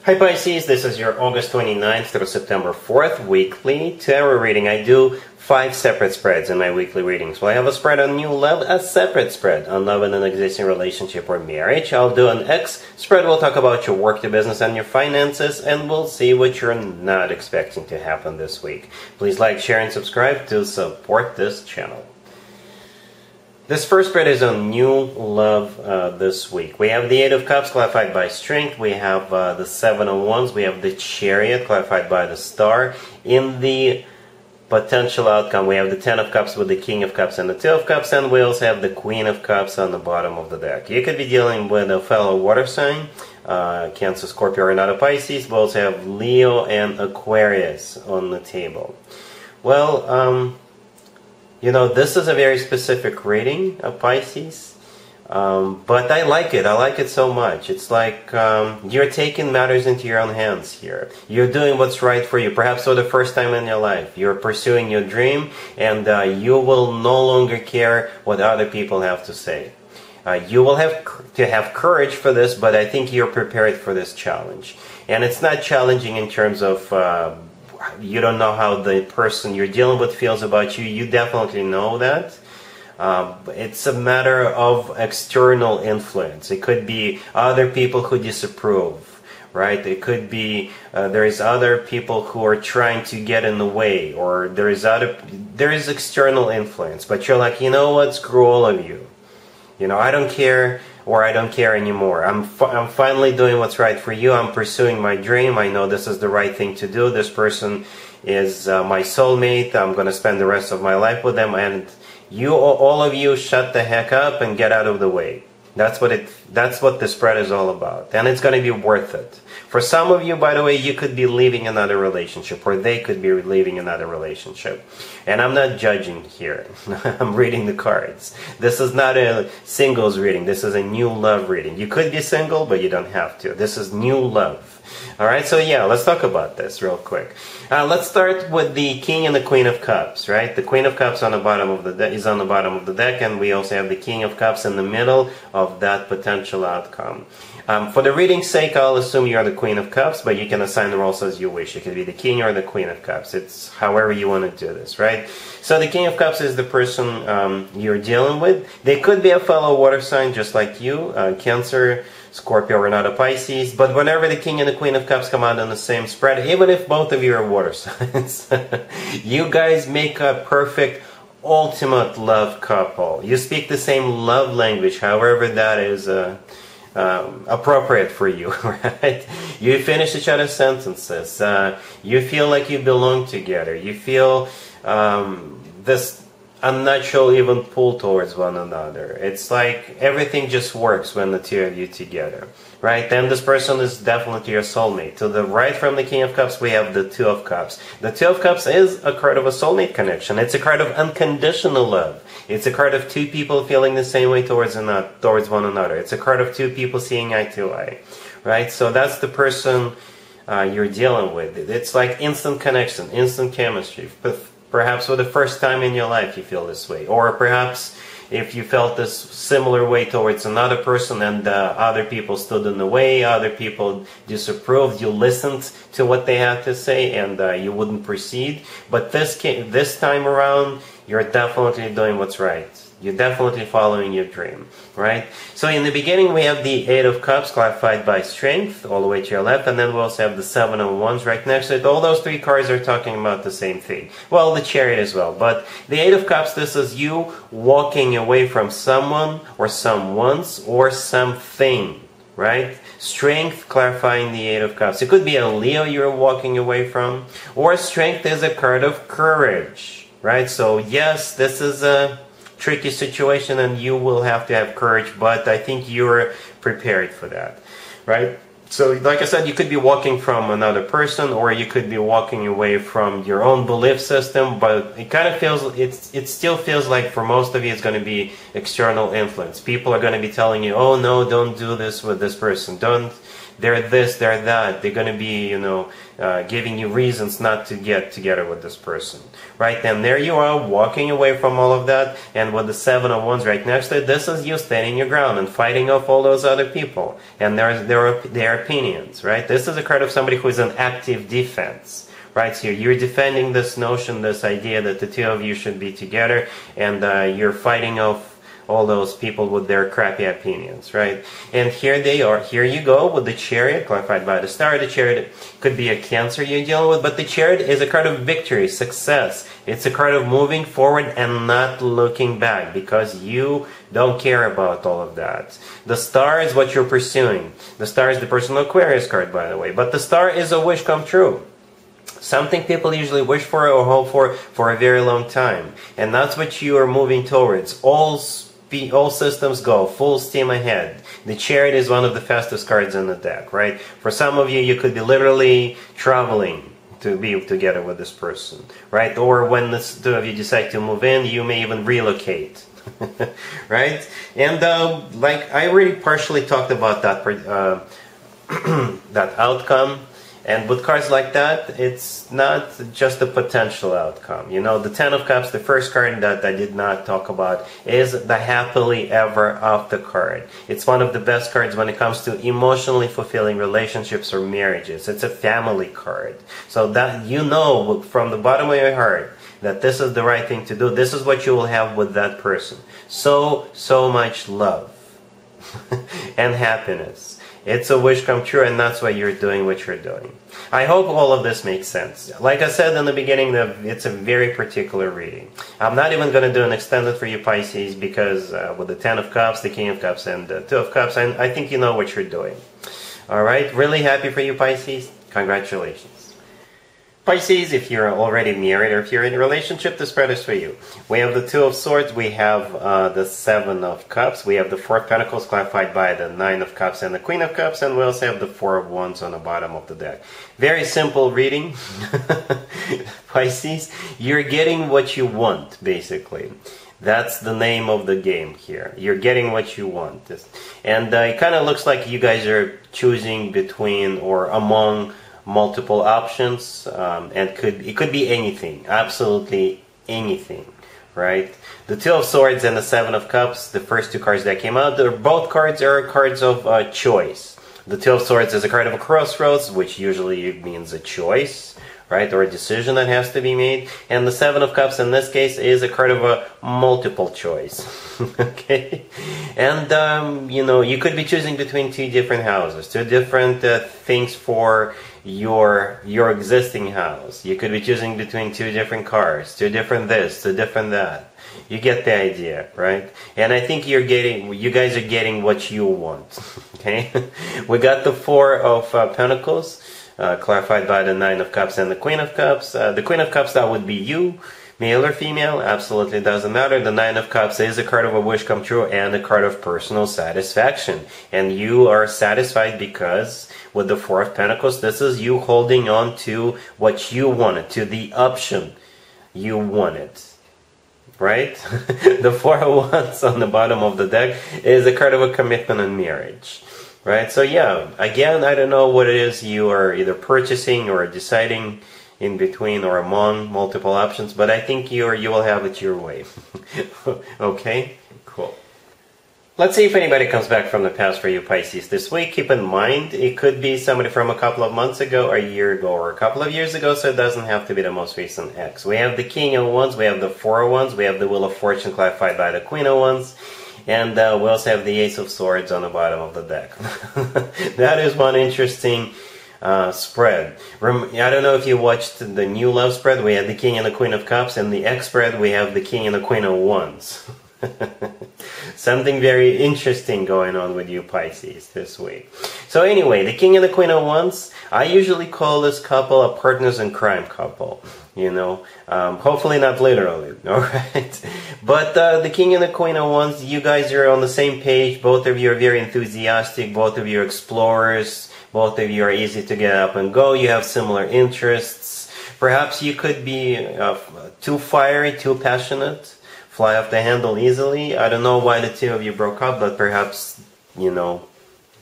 Hi Pisces, this is your August 29th through September 4th weekly tarot reading. I do 5 separate spreads in my weekly readings. Well, I have a spread on new love, a separate spread on love in an existing relationship or marriage. I'll do an X spread. We'll talk about your work, your business, and your finances, and we'll see what you're not expecting to happen this week. Please like, share, and subscribe to support this channel. This first spread is on new love this week. We have the 8 of Cups clarified by Strength. We have the 7 of Wands. We have the Chariot clarified by the Star. In the potential outcome, we have the 10 of Cups with the King of Cups and the 2 of Cups. And we also have the Queen of Cups on the bottom of the deck. You could be dealing with a fellow water sign, Cancer, Scorpio, or another Pisces. We also have Leo and Aquarius on the table. Well, you know, this is a very specific reading of Pisces, but I like it. I like it so much. It's like you're taking matters into your own hands here. You're doing what's right for you, perhaps for the first time in your life. You're pursuing your dream, and you will no longer care what other people have to say. You will have to have courage for this, but I think you're prepared for this challenge. And it's not challenging in terms of you don't know how the person you're dealing with feels about you. You definitely know that. It's a matter of external influence. It could be other people who disapprove, right? It could be there is other people who are trying to get in the way, or there is external influence. But you're like, you know what? Screw all of you. You know, I don't care. Or I don't care anymore. I'm finally doing what's right for you. I'm pursuing my dream. I know this is the right thing to do. This person is my soulmate. I'm going to spend the rest of my life with them. And you, all of you, shut the heck up and get out of the way. That's what the spread is all about. And it's going to be worth it. For some of you, by the way, you could be leaving another relationship, or they could be leaving another relationship. And I'm not judging here. I'm reading the cards. This is not a singles reading. This is a new love reading. You could be single, but you don't have to. This is new love. Alright, so yeah, let's talk about this real quick. Let's start with the King and the Queen of Cups, right? The Queen of Cups on the bottom of the is on the bottom of the deck, and we also have the King of Cups in the middle of that potential outcome. For the reading's sake, I'll assume you're the Queen of Cups, but you can assign the roles as you wish. It could be the King or the Queen of Cups. It's however you want to do this, right? So the King of Cups is the person you're dealing with. They could be a fellow water sign just like you, Cancer, Scorpio, or not a Pisces. But whenever the King and the Queen of Cups come out on the same spread, even if both of you are water signs, you guys make a perfect ultimate love couple. You speak the same love language, however that is appropriate for you, right? You finish each other's sentences. You feel like you belong together. You feel this unnatural even pull towards one another. It's like everything just works when the two of you together, right? Then this person is definitely your soulmate. To the right from the King of Cups, we have the 2 of Cups. The 2 of Cups is a card of a soulmate connection. It's a card of unconditional love. It's a card of 2 people feeling the same way towards one another. It's a card of 2 people seeing eye to eye, right? So that's the person you're dealing with. It's like instant connection, instant chemistry. Perhaps for the first time in your life you feel this way. Or perhaps if you felt this similar way towards another person and other people stood in the way, other people disapproved, you listened to what they had to say and you wouldn't proceed. But this time around, you're definitely doing what's right. You're definitely following your dream, right? So in the beginning, we have the 8 of Cups clarified by Strength all the way to your left, and then we also have the 7 of Wands right next to it. All those 3 cards are talking about the same thing. Well, the Chariot as well. But the 8 of Cups, this is you walking away from someone or someone's or something, right? Strength clarifying the 8 of Cups. It could be a Leo you're walking away from, or Strength is a card of courage, right? So yes, this is a tricky situation and you will have to have courage, but I think you're prepared for that, right? So like I said, you could be walking from another person, or you could be walking away from your own belief system, but it kind of feels, it still feels like for most of you it's going to be external influence. People are going to be telling you, oh no, don't do this with this person, don't, they're this, they're that, they're going to be, you know, giving you reasons not to get together with this person, right? And there you are, walking away from all of that, and with the 7 of Wands right next to it, this is you standing your ground and fighting off all those other people. And there are opinions, right? This is a card of somebody who is an active defense, right? So you're defending this notion, this idea that the two of you should be together, and you're fighting off all those people with their crappy opinions, right? And here they are. Here you go with the Chariot, clarified by the Star. The Chariot could be a Cancer you're dealing with, but the Chariot is a card of victory, success. It's a card of moving forward and not looking back, because you don't care about all of that. The Star is what you're pursuing. The Star is the personal Aquarius card, by the way. But the Star is a wish come true. Something people usually wish for or hope for a very long time. And that's what you are moving towards. All systems go, full steam ahead. The Chariot is one of the fastest cards in the deck, right? For some of you, you could be literally traveling to be together with this person, right? Or when the two of you decide to move in, you may even relocate, right? And like I already partially talked about that that outcome. And with cards like that, it's not just a potential outcome. You know, the Ten of Cups, the first card that I did not talk about, is the happily ever after card. It's one of the best cards when it comes to emotionally fulfilling relationships or marriages. It's a family card. So that you know from the bottom of your heart that this is the right thing to do. This is what you will have with that person. So much love and happiness. It's a wish come true, and that's why you're doing what you're doing. I hope all of this makes sense. Like I said in the beginning, it's a very particular reading. I'm not even going to do an extended for you Pisces, because with the Ten of Cups, the King of Cups, and the Two of Cups, I think you know what you're doing. Alright, really happy for you Pisces. Congratulations. Pisces, if you're already married or if you're in a relationship, the spread is for you. We have the Two of Swords, we have the Seven of Cups, we have the Four of Pentacles clarified by the Nine of Cups and the Queen of Cups, and we also have the Four of Wands on the bottom of the deck. Very simple reading. Pisces, you're getting what you want, basically. That's the name of the game here. You're getting what you want. And it kind of looks like you guys are choosing between or among multiple options, and it could be anything, absolutely anything, right? The Two of Swords and the Seven of Cups, the first two cards that came out, both cards are cards of choice. The Two of Swords is a card of a crossroads, which usually means a choice, right, or a decision that has to be made. And the Seven of Cups in this case is a card of a multiple choice. Okay, and you know, you could be choosing between two different houses, two different things for your existing house. You could be choosing between two different cars, two different this, two different that. You get the idea, right? And I think you guys are getting what you want. Okay, we got the Four of Pentacles, clarified by the Nine of Cups and the Queen of Cups. The Queen of Cups, that would be you. Male or female, absolutely doesn't matter. The Nine of Cups is a card of a wish come true and a card of personal satisfaction. And you are satisfied because with the Four of Pentacles, this is you holding on to what you wanted, to the option you wanted. Right? The Four of Wands on the bottom of the deck is a card of a commitment and marriage. Right? So yeah, again, I don't know what it is you are either purchasing or deciding in between or among multiple options, but I think you will have it your way. Okay? Cool. Let's see if anybody comes back from the past for you Pisces this week. Keep in mind, it could be somebody from a couple of months ago, or a year ago, or a couple of years ago, so it doesn't have to be the most recent ex. We have the King of Wands, we have the Four of Wands, we have the Wheel of Fortune clarified by the Queen of Wands, and we also have the Ace of Swords on the bottom of the deck. That is one interesting spread. I don't know if you watched the new love spread. We had the King and the Queen of Cups, and the X spread we have the King and the Queen of Wands. Something very interesting going on with you Pisces this week. So anyway, the King and the Queen of Wands, I usually call this couple a partners in crime couple. You know, hopefully not literally, alright? But the King and the Queen of Wands, you guys are on the same page. Both of you are very enthusiastic. Both of you are explorers. Both of you are easy to get up and go. You have similar interests. Perhaps you could be too fiery, too passionate, fly off the handle easily. I don't know why the two of you broke up, but perhaps, you know,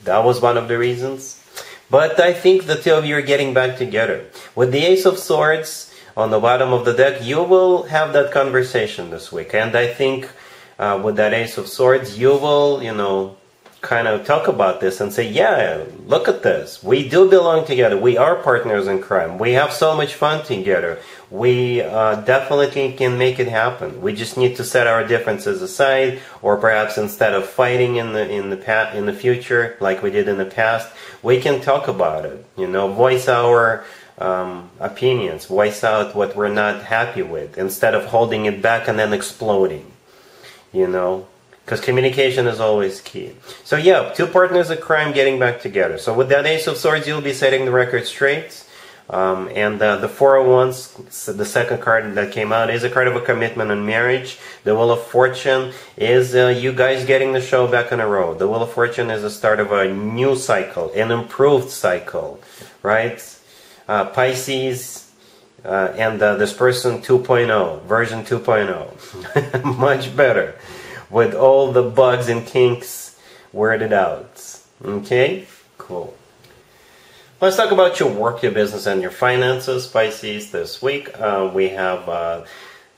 that was one of the reasons. But I think the two of you are getting back together. With the Ace of Swords on the bottom of the deck, you will have that conversation this week. And I think with that Ace of Swords, you will, you know, kind of talk about this and say, yeah, look at this. We do belong together. We are partners in crime. We have so much fun together. We definitely can make it happen. We just need to set our differences aside, or perhaps instead of fighting in the future like we did in the past, we can talk about it. You know, voice our opinions, voice out what we're not happy with, instead of holding it back and then exploding. You know, because communication is always key. So yeah, two partners in crime getting back together. So with that Ace of Swords, you'll be setting the record straight. And the Four of Wands, the second card that came out, is a card of a commitment and marriage. The Wheel of Fortune is you guys getting the show back on the road. The Wheel of Fortune is the start of a new cycle, an improved cycle, right? Pisces and this person 2.0, version 2.0, much better, with all the bugs and kinks worded out. Okay, cool. Let's talk about your work, your business, and your finances, Pisces, this week. We have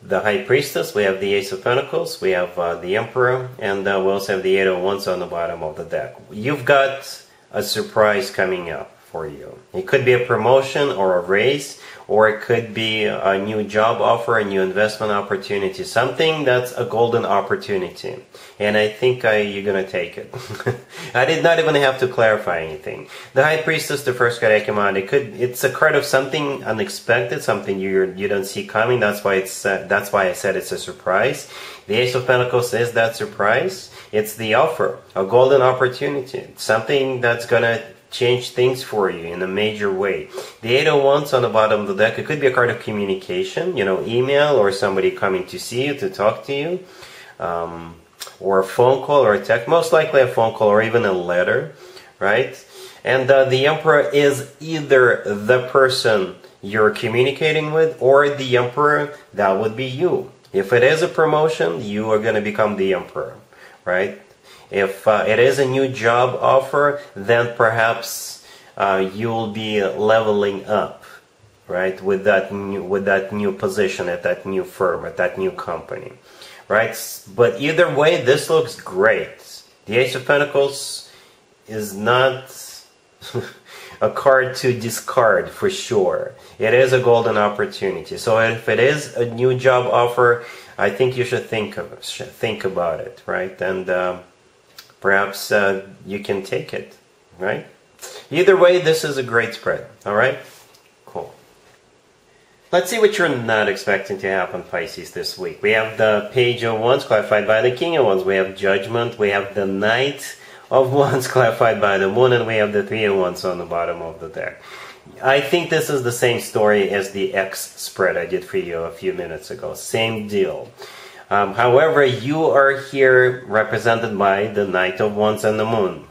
the High Priestess, we have the Ace of Pentacles, we have the Emperor, and we also have the Eight of Wands on the bottom of the deck. You've got a surprise coming up for you. It could be a promotion or a raise, or it could be a new job offer, a new investment opportunity, something that's a golden opportunity. And I think you're going to take it. I did not even have to clarify anything. The High Priestess, the first card I came out, it's a card of something unexpected, something you don't see coming. That's why I said it's a surprise. The Ace of Pentacles is that surprise. It's the offer, a golden opportunity, something that's going to change things for you in a major way. The Eight of Wands on the bottom of the deck, it could be a card of communication, you know, email, or somebody coming to see you, to talk to you, or a phone call or a text, most likely a phone call or even a letter, right? And the Emperor is either the person you're communicating with, or the Emperor, that would be you. If it is a promotion, you are going to become the Emperor, right? If it is a new job offer, then perhaps you'll be leveling up, right, with that new position at that new firm, at that new company, right? But either way, this looks great. The Ace of Pentacles is not a card to discard for sure. It is a golden opportunity. So if it is a new job offer, I think you should think about it, right? And perhaps you can take it, right? Either way, this is a great spread, all right? Cool. Let's see what you're not expecting to happen, Pisces, this week. We have the Page of Wands clarified by the King of Wands. We have Judgment. We have the Knight of Wands clarified by the Moon. And we have the Three of Wands on the bottom of the deck. I think this is the same story as the X spread I did for you a few minutes ago. Same deal. However, you are here represented by the Knight of Wands and the Moon.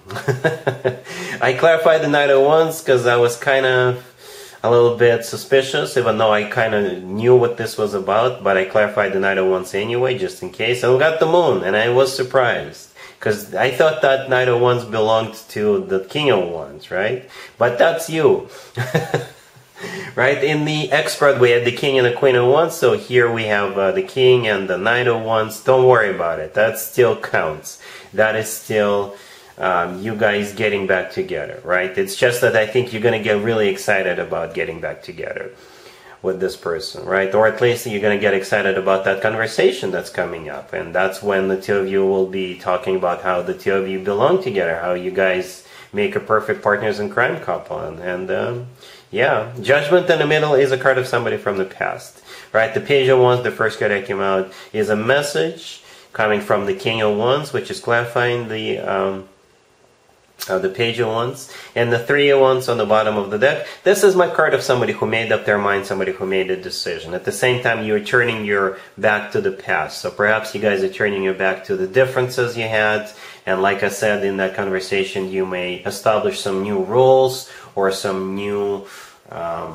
I clarified the Knight of Wands because I was kind of a little bit suspicious, even though I kind of knew what this was about, but I clarified the Knight of Wands anyway, just in case. And we got the Moon, and I was surprised, because I thought that Knight of Wands belonged to the King of Wands, right? But that's you. Right, in the X spread we had the King and the Queen of Wands, so here we have the King and the Knight of Wands. Don't worry about it, that still counts. That is still you guys getting back together, right? It's just that I think you're going to get really excited about getting back together with this person, right? Or at least you're going to get excited about that conversation that's coming up, and that's when the two of you will be talking about how the two of you belong together, how you guys make a perfect partners in crime couple, and yeah, Judgment in the middle is a card of somebody from the past, right? The Page of Wands, the first card that came out, is a message coming from the King of Wands, which is clarifying the Page of Wands, and the Three of Wands on the bottom of the deck. This is my card of somebody who made up their mind, somebody who made a decision. At the same time, you're turning your back to the past. So perhaps you guys are turning your back to the differences you had, and like I said in that conversation, you may establish some new rules or some new, I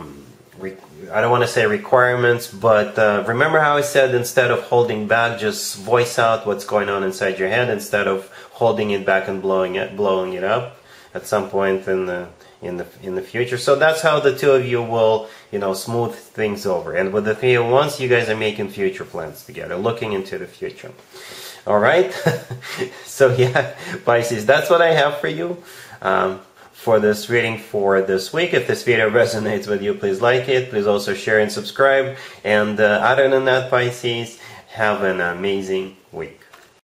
don't want to say requirements, but remember how I said instead of holding back, just voice out what's going on inside your head instead of holding it back and blowing it up at some point in the future. So that's how the two of you will, you know, smooth things over. And with the Three of Wands, you guys are making future plans together, looking into the future. Alright? So yeah, Pisces, that's what I have for you for this reading for this week. If this video resonates with you, please like it. Please also share and subscribe. And other than that, Pisces, have an amazing week.